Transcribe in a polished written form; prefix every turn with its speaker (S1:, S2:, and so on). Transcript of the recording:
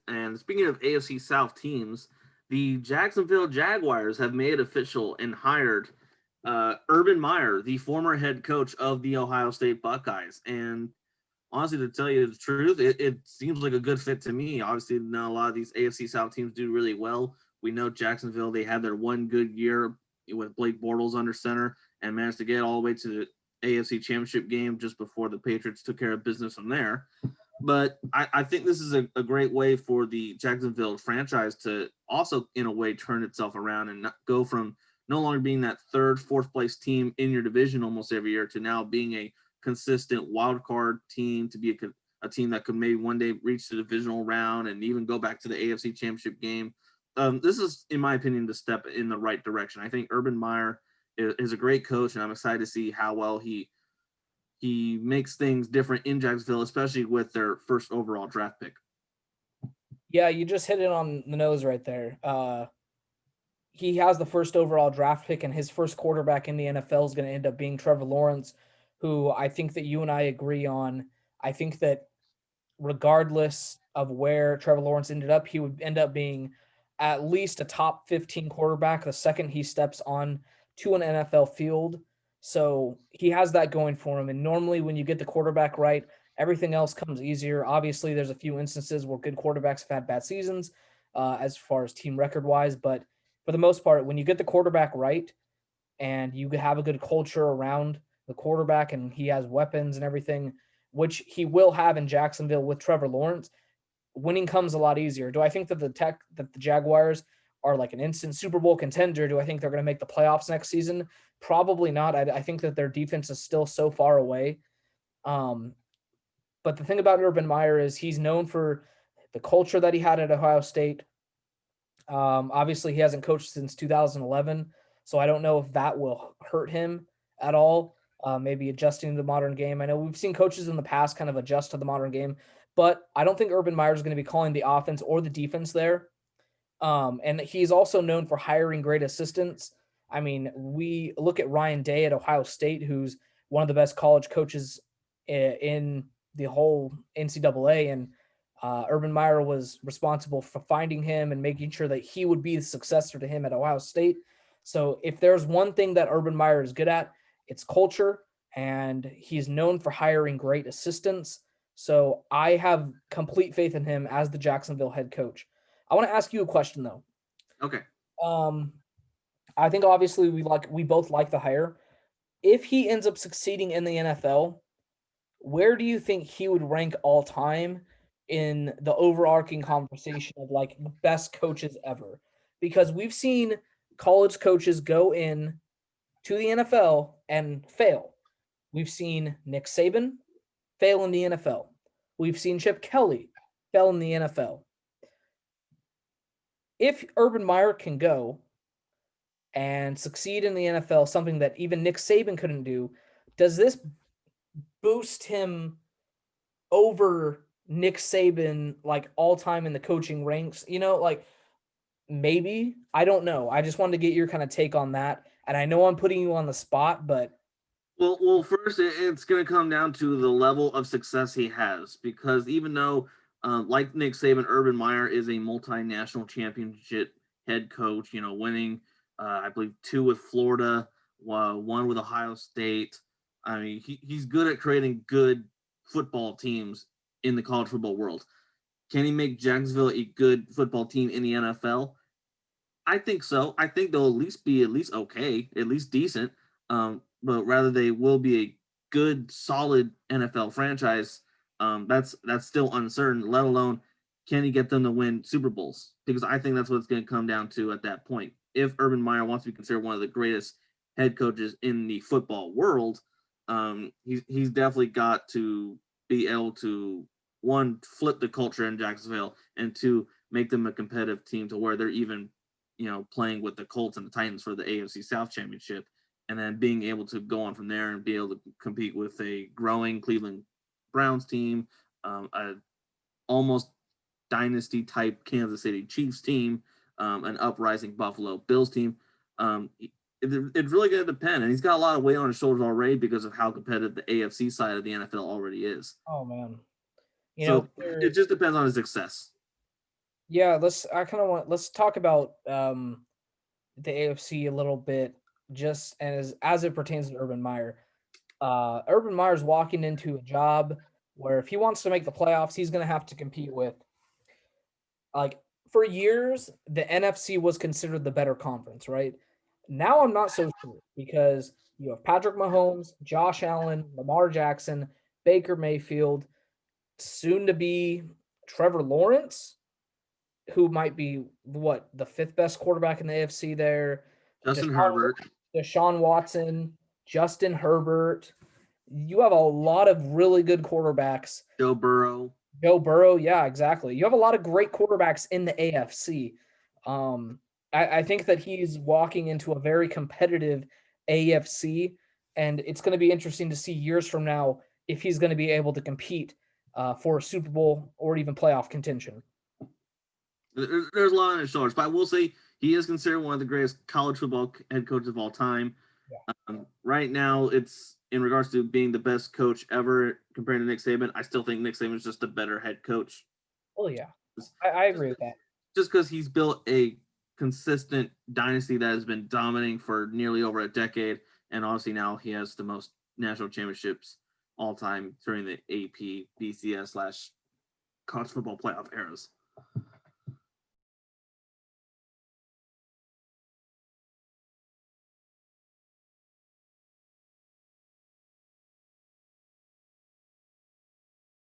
S1: And speaking of AFC South teams, the Jacksonville Jaguars have made official and hired Urban Meyer, the former head coach of the Ohio State Buckeyes. And honestly, to tell you the truth, it seems like a good fit to me. Obviously, now a lot of these AFC South teams do really well. We know Jacksonville, they had their one good year with Blake Bortles under center and managed to get all the way to the AFC Championship game just before the Patriots took care of business from there. But I think this is a great way for the Jacksonville franchise to also, in a way, turn itself around and go from no longer being that third, fourth place team in your division almost every year to now being a consistent wild card team, to be a team that could maybe one day reach the divisional round and even go back to the AFC Championship game. This is, in my opinion, the step in the right direction. I think Urban Meyer is a great coach, and I'm excited to see how well he makes things different in Jacksonville, especially with their first overall draft pick.
S2: Yeah, you just hit it on the nose right there. He has the first overall draft pick, and his first quarterback in the NFL is going to end up being Trevor Lawrence, who I think that you and I agree on. I think that regardless of where Trevor Lawrence ended up, he would end up being at least a top 15 quarterback the second he steps on to an NFL field. So he has that going for him. And normally, when you get the quarterback right, everything else comes easier. Obviously, there's a few instances where good quarterbacks have had bad seasons as far as team record wise. But for the most part, when you get the quarterback right and you have a good culture around the quarterback and he has weapons and everything, which he will have in Jacksonville with Trevor Lawrence, winning comes a lot easier. Do I think that the Jaguars are like an instant Super Bowl contender? Do I think they're going to make the playoffs next season? Probably not. I think that their defense is still so far away. Um, but the thing about Urban Meyer is he's known for the culture that he had at Ohio State. Obviously, he hasn't coached since 2011, so I don't know if that will hurt him at all. Maybe adjusting to the modern game. I know we've seen coaches in the past kind of adjust to the modern game, but I don't think Urban Meyer is going to be calling the offense or the defense there. And he's also known for hiring great assistants. I mean, we look at Ryan Day at Ohio State, who's one of the best college coaches in the whole NCAA, and Urban Meyer was responsible for finding him and making sure that he would be the successor to him at Ohio State. So if there's one thing that Urban Meyer is good at, it's culture, and he's known for hiring great assistants. So I have complete faith in him as the Jacksonville head coach. I want to ask you a question though.
S1: Okay.
S2: Um, I think obviously we both like the hire. If he ends up succeeding in the NFL, where do you think he would rank all time in the overarching conversation of like the best coaches ever? Because we've seen college coaches go in to the NFL and fail. We've seen Nick Saban fail in the NFL. We've seen Chip Kelly fail in the NFL. If Urban Meyer can go and succeed in the NFL, something that even Nick Saban couldn't do, does this boost him over Nick Saban like all time in the coaching ranks? You know, like maybe, I don't know. I just wanted to get your kind of take on that. And I know I'm putting you on the spot, but
S1: Well, first, it's going to come down to the level of success he has, because even though, like Nick Saban, Urban Meyer is a multinational championship head coach, winning, I believe, two with Florida, one with Ohio State. I mean, he's good at creating good football teams in the college football world. Can he make Jacksonville a good football team in the NFL? I think so. I think they'll at least okay, at least decent. But rather they will be a good, solid NFL franchise. That's still uncertain. Let alone can he get them to win Super Bowls? Because I think that's what it's going to come down to at that point. If Urban Meyer wants to be considered one of the greatest head coaches in the football world, he's definitely got to be able to, one, flip the culture in Jacksonville, and two, make them a competitive team to where they're even playing with the Colts and the Titans for the AFC South Championship, and then being able to go on from there and be able to compete with a growing Cleveland Browns team, a almost dynasty type Kansas City Chiefs team, an uprising Buffalo Bills team. It's really going to depend, and he's got a lot of weight on his shoulders already because of how competitive the AFC side of the NFL already is.
S2: oh man, you know,
S1: So it just depends on his success.
S2: Yeah, let's talk about the AFC a little bit, just as it pertains to Urban Meyer. Urban Meyer's walking into a job where if he wants to make the playoffs, he's going to have to compete with, like, for years the NFC was considered the better conference, right? Now I'm not so sure because you have Patrick Mahomes, Josh Allen, Lamar Jackson, Baker Mayfield, soon to be Trevor Lawrence, who might be what, the fifth best quarterback in the AFC there.
S1: Justin
S2: Deshaun,
S1: Herbert,
S2: Deshaun Watson, Justin Herbert. You have a lot of really good quarterbacks.
S1: Joe Burrow.
S2: Joe Burrow, yeah, exactly. You have a lot of great quarterbacks in the AFC. Um, I think that he's walking into a very competitive AFC, and it's going to be interesting to see years from now if he's going to be able to compete for a Super Bowl or even playoff contention.
S1: There's a lot on his shoulders, but I will say he is considered one of the greatest college football head coaches of all time.
S2: Yeah.
S1: Right now, it's in regards to being the best coach ever compared to Nick Saban. I still think Nick Saban is just a better head coach.
S2: Oh yeah,
S1: Just
S2: I agree with that.
S1: because he's built a consistent dynasty that has been dominating for nearly over a decade, and obviously now he has the most national championships all time during the AP, BCS slash college football playoff eras.